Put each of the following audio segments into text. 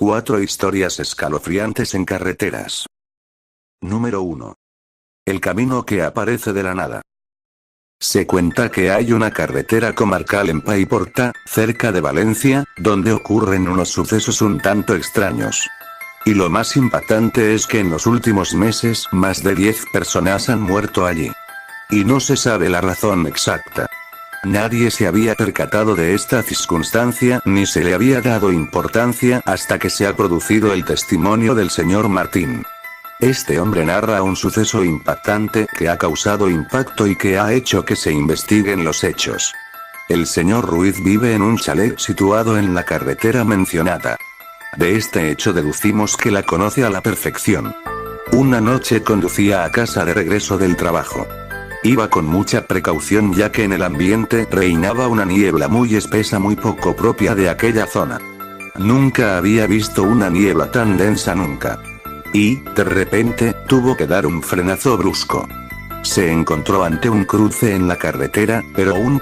4 historias escalofriantes en carreteras. Número 1. El camino que aparece de la nada. Se cuenta que hay una carretera comarcal en Paiporta, cerca de Valencia, donde ocurren unos sucesos un tanto extraños. Y lo más impactante es que en los últimos meses más de 10 personas han muerto allí. Y no se sabe la razón exacta. Nadie se había percatado de esta circunstancia ni se le había dado importancia hasta que se ha producido el testimonio del señor Martín. Este hombre narra un suceso impactante que ha causado impacto y que ha hecho que se investiguen los hechos. El señor Ruiz vive en un chalet situado en la carretera mencionada. De este hecho deducimos que la conoce a la perfección. Una noche conducía a casa de regreso del trabajo. Iba con mucha precaución ya que en el ambiente reinaba una niebla muy espesa muy poco propia de aquella zona. Nunca había visto una niebla tan densa nunca. Y, de repente, tuvo que dar un frenazo brusco. Se encontró ante un cruce en la carretera, pero un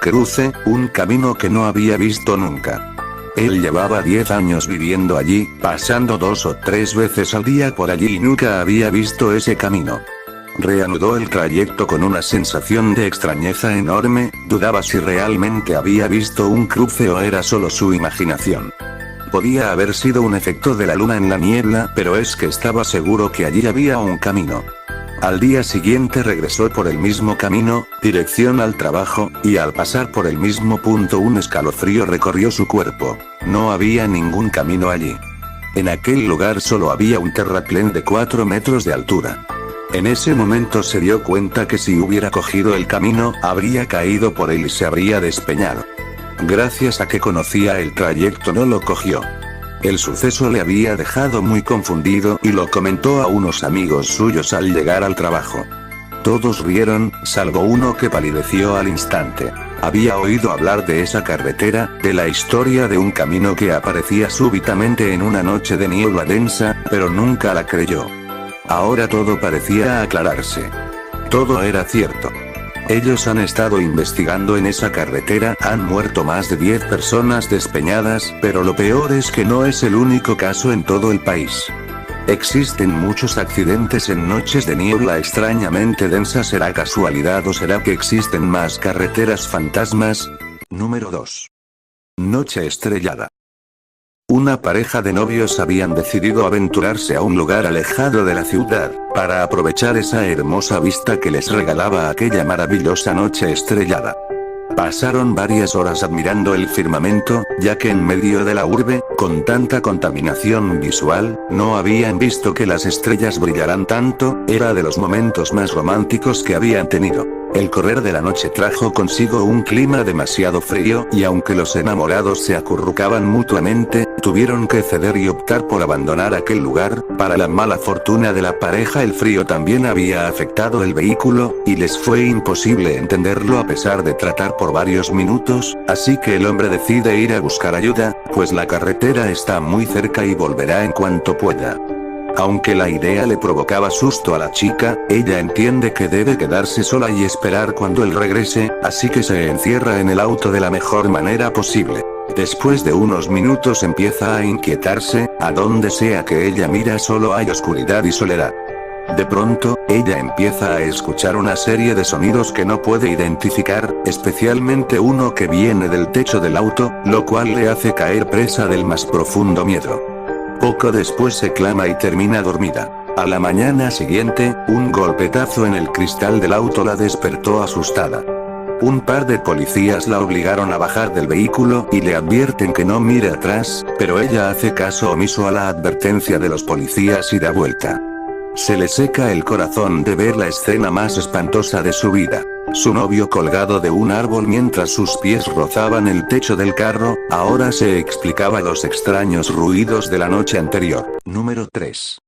camino que no había visto nunca. Él llevaba 10 años viviendo allí, pasando 2 o 3 veces al día por allí y nunca había visto ese camino. Reanudó el trayecto con una sensación de extrañeza enorme, dudaba si realmente había visto un cruce o era solo su imaginación. Podía haber sido un efecto de la luna en la niebla, pero es que estaba seguro que allí había un camino. Al día siguiente regresó por el mismo camino, dirección al trabajo, y al pasar por el mismo punto un escalofrío recorrió su cuerpo. No había ningún camino allí. En aquel lugar solo había un terraplén de 4 metros de altura. En ese momento se dio cuenta que si hubiera cogido el camino, habría caído por él y se habría despeñado. Gracias a que conocía el trayecto no lo cogió. El suceso le había dejado muy confundido y lo comentó a unos amigos suyos al llegar al trabajo. Todos rieron, salvo uno que palideció al instante. Había oído hablar de esa carretera, de la historia de un camino que aparecía súbitamente en una noche de niebla densa, pero nunca la creyó. Ahora todo parecía aclararse. Todo era cierto. Ellos han estado investigando en esa carretera, han muerto más de 10 personas despeñadas, pero lo peor es que no es el único caso en todo el país. Existen muchos accidentes en noches de niebla extrañamente densa. ¿Será casualidad o será que existen más carreteras fantasmas? Número 2. Noche estrellada. Una pareja de novios habían decidido aventurarse a un lugar alejado de la ciudad, para aprovechar esa hermosa vista que les regalaba aquella maravillosa noche estrellada. Pasaron varias horas admirando el firmamento, ya que en medio de la urbe, con tanta contaminación visual, no habían visto que las estrellas brillaran tanto, era de los momentos más románticos que habían tenido. El correr de la noche trajo consigo un clima demasiado frío y aunque los enamorados se acurrucaban mutuamente, tuvieron que ceder y optar por abandonar aquel lugar. Para la mala fortuna de la pareja el frío también había afectado el vehículo, y les fue imposible entenderlo a pesar de tratar por varios minutos, así que el hombre decide ir a buscar ayuda, pues la carretera está muy cerca y volverá en cuanto pueda. Aunque la idea le provocaba susto a la chica, ella entiende que debe quedarse sola y esperar cuando él regrese, así que se encierra en el auto de la mejor manera posible. Después de unos minutos empieza a inquietarse, a donde sea que ella mira solo hay oscuridad y soledad. De pronto, ella empieza a escuchar una serie de sonidos que no puede identificar, especialmente uno que viene del techo del auto, lo cual le hace caer presa del más profundo miedo. Poco después se clama y termina dormida. A la mañana siguiente, un golpetazo en el cristal del auto la despertó asustada. Un par de policías la obligaron a bajar del vehículo y le advierten que no mire atrás, pero ella hace caso omiso a la advertencia de los policías y da vuelta. Se le seca el corazón de ver la escena más espantosa de su vida. Su novio colgado de un árbol mientras sus pies rozaban el techo del carro, ahora se explicaba los extraños ruidos de la noche anterior. Número 3.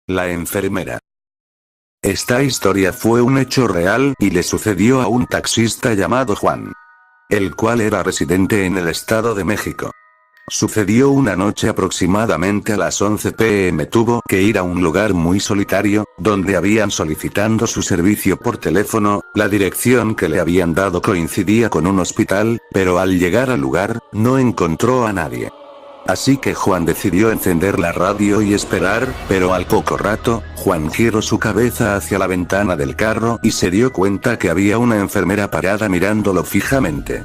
La enfermera. Esta historia fue un hecho real y le sucedió a un taxista llamado Juan, el cual era residente en el Estado de México. Sucedió una noche aproximadamente a las 11 p.m. Tuvo que ir a un lugar muy solitario, donde habían solicitando su servicio por teléfono. La dirección que le habían dado coincidía con un hospital, pero al llegar al lugar, no encontró a nadie. Así que Juan decidió encender la radio y esperar, pero al poco rato, Juan giró su cabeza hacia la ventana del carro y se dio cuenta que había una enfermera parada mirándolo fijamente.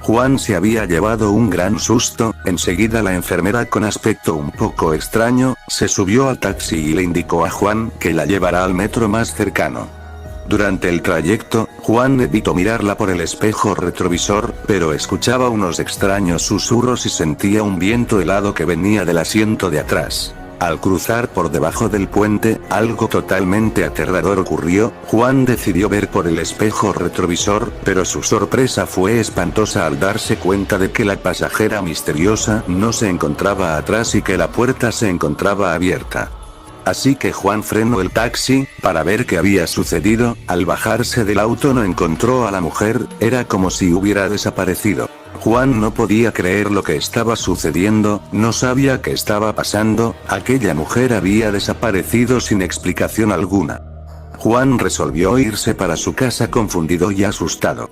Juan se había llevado un gran susto. Enseguida la enfermera, con aspecto un poco extraño, se subió al taxi y le indicó a Juan que la llevará al metro más cercano. Durante el trayecto, Juan evitó mirarla por el espejo retrovisor, pero escuchaba unos extraños susurros y sentía un viento helado que venía del asiento de atrás. Al cruzar por debajo del puente, algo totalmente aterrador ocurrió. Juan decidió ver por el espejo retrovisor, pero su sorpresa fue espantosa al darse cuenta de que la pasajera misteriosa no se encontraba atrás y que la puerta se encontraba abierta. Así que Juan frenó el taxi, para ver qué había sucedido. Al bajarse del auto no encontró a la mujer, era como si hubiera desaparecido. Juan no podía creer lo que estaba sucediendo, no sabía qué estaba pasando, aquella mujer había desaparecido sin explicación alguna. Juan resolvió irse para su casa confundido y asustado.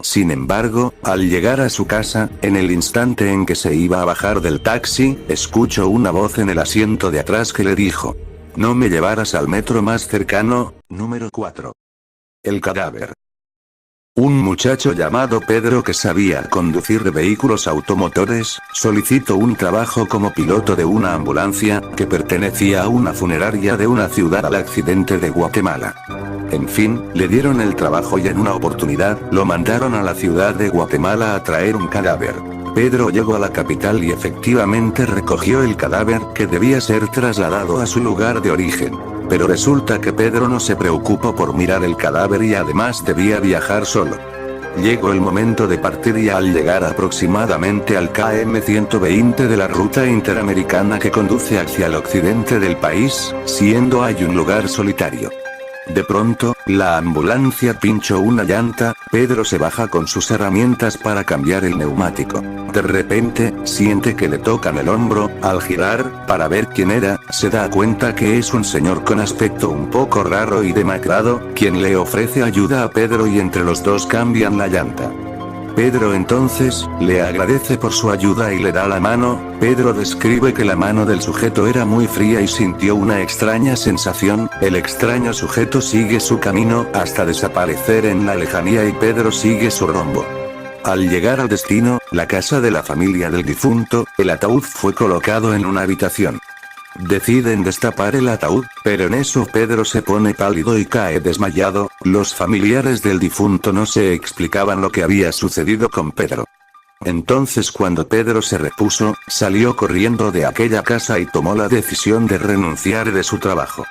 Sin embargo, al llegar a su casa, en el instante en que se iba a bajar del taxi, escuchó una voz en el asiento de atrás que le dijo: «¿No me llevarás al metro más cercano?». Número 4. El cadáver. Un muchacho llamado Pedro, que sabía conducir vehículos automotores, solicitó un trabajo como piloto de una ambulancia, que pertenecía a una funeraria de una ciudad al accidente de Guatemala. En fin, le dieron el trabajo y en una oportunidad, lo mandaron a la ciudad de Guatemala a traer un cadáver. Pedro llegó a la capital y efectivamente recogió el cadáver, que debía ser trasladado a su lugar de origen. Pero resulta que Pedro no se preocupó por mirar el cadáver y además debía viajar solo. Llegó el momento de partir y al llegar aproximadamente al km 120 de la ruta interamericana que conduce hacia el occidente del país, siendo hay un lugar solitario. De pronto, la ambulancia pinchó una llanta. Pedro se baja con sus herramientas para cambiar el neumático. De repente, siente que le tocan el hombro. Al girar, para ver quién era, se da cuenta que es un señor con aspecto un poco raro y demacrado, quien le ofrece ayuda a Pedro y entre los dos cambian la llanta. Pedro entonces, le agradece por su ayuda y le da la mano. Pedro describe que la mano del sujeto era muy fría y sintió una extraña sensación. El extraño sujeto sigue su camino hasta desaparecer en la lejanía y Pedro sigue su rumbo. Al llegar al destino, la casa de la familia del difunto, el ataúd fue colocado en una habitación. Deciden destapar el ataúd, pero en eso Pedro se pone pálido y cae desmayado. Los familiares del difunto no se explicaban lo que había sucedido con Pedro. Entonces, cuando Pedro se repuso, salió corriendo de aquella casa y tomó la decisión de renunciar de su trabajo.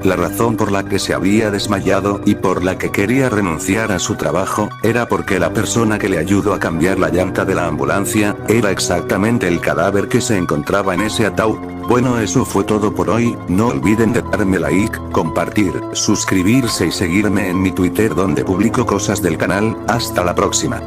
La razón por la que se había desmayado y por la que quería renunciar a su trabajo, era porque la persona que le ayudó a cambiar la llanta de la ambulancia, era exactamente el cadáver que se encontraba en ese ataúd. Bueno, eso fue todo por hoy. No olviden de darme like, compartir, suscribirse y seguirme en mi Twitter donde publico cosas del canal. Hasta la próxima.